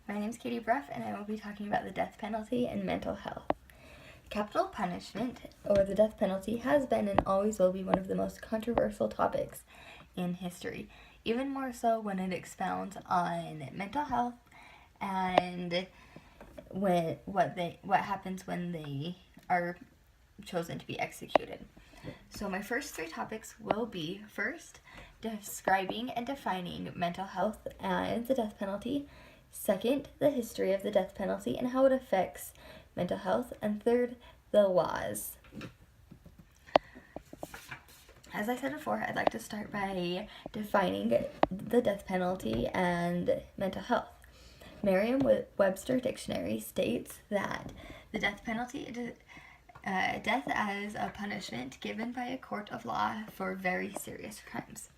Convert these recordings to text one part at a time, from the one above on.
My name is Katie Bruff, and I will be talking about the death penalty and mental health. Capital punishment, or the death penalty, has been and always will be one of the most controversial topics in history, even more so when it expounds on mental health and what happens when they are chosen to be executed. So my first three topics will be, first, describing and defining mental health and the death penalty. Second, the history of the death penalty and how it affects mental health. And third, the laws. As I said before, I'd like to start by defining the death penalty and mental health. Merriam-Webster Dictionary states that the death penalty is death as a punishment given by a court of law for very serious crimes.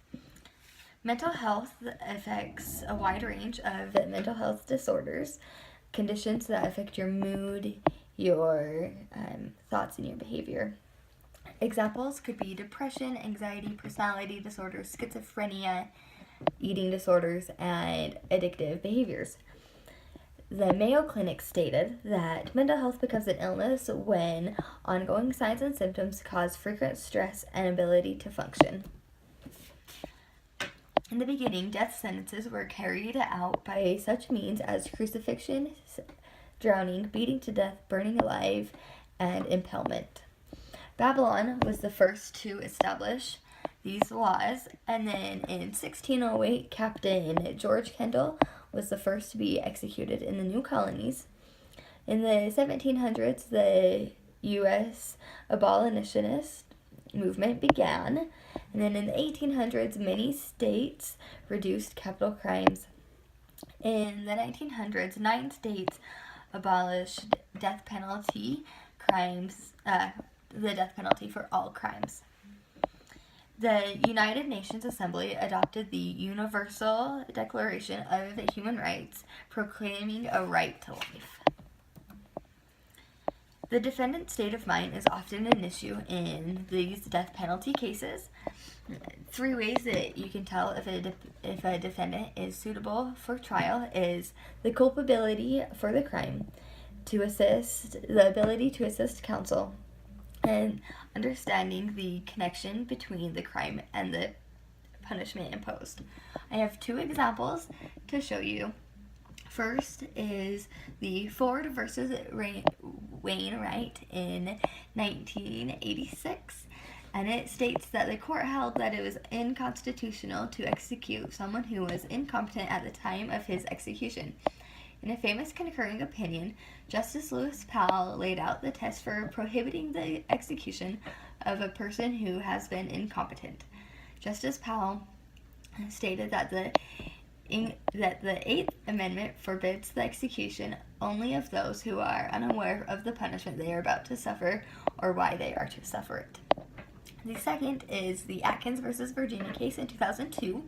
Mental health affects a wide range of mental health disorders, conditions that affect your mood, your thoughts, and your behavior. Examples could be depression, anxiety, personality disorders, schizophrenia, eating disorders, and addictive behaviors. The Mayo Clinic stated that mental health becomes an illness when ongoing signs and symptoms cause frequent stress and inability to function. In the beginning, death sentences were carried out by such means as crucifixion, drowning, beating to death, burning alive, and impalement. Babylon was the first to establish these laws, and then in 1608, Captain George Kendall was the first to be executed in the new colonies. In the 1700s, the U.S. abolitionist movement began, and then in the 1800s, many states reduced capital crimes. In the 1900s, 9 states abolished death penalty the death penalty for all crimes. The United Nations Assembly adopted the Universal Declaration of Human Rights, proclaiming a right to life. The defendant's state of mind is often an issue in these death penalty cases. 3 ways that you can tell if a defendant is suitable for trial is the culpability for the crime, the ability to assist counsel, and understanding the connection between the crime and the punishment imposed. I have 2 examples to show you. First is the Ford versus Wainwright in 1986, and it states that the court held that it was unconstitutional to execute someone who was incompetent at the time of his execution. In a famous concurring opinion, Justice Lewis Powell laid out the test for prohibiting the execution of a person who has been incompetent. Justice Powell stated that the 8th Amendment forbids the execution only of those who are unaware of the punishment they are about to suffer or why they are to suffer it. The second is the Atkins versus Virginia case in 2002,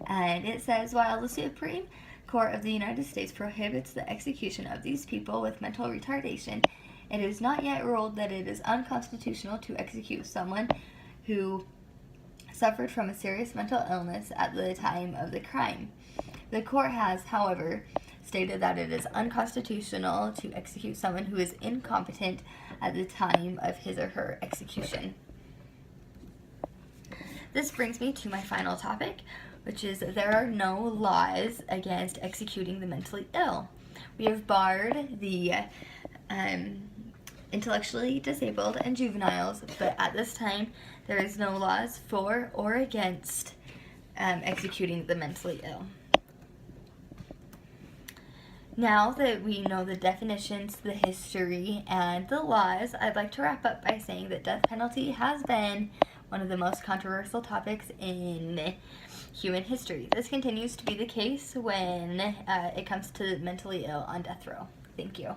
and it says, while the Supreme Court of the United States prohibits the execution of these people with mental retardation, it is not yet ruled that it is unconstitutional to execute someone who suffered from a serious mental illness at the time of the crime. The court has, however, stated that it is unconstitutional to execute someone who is incompetent at the time of his or her execution. This brings me to my final topic, which is there are no laws against executing the mentally ill. We have barred the intellectually disabled and juveniles, but at this time there is no laws for or against executing the mentally ill. Now that we know the definitions, the history, and the laws, I'd like to wrap up by saying that death penalty has been one of the most controversial topics in human history. This continues to be the case when it comes to mentally ill on death row. Thank you.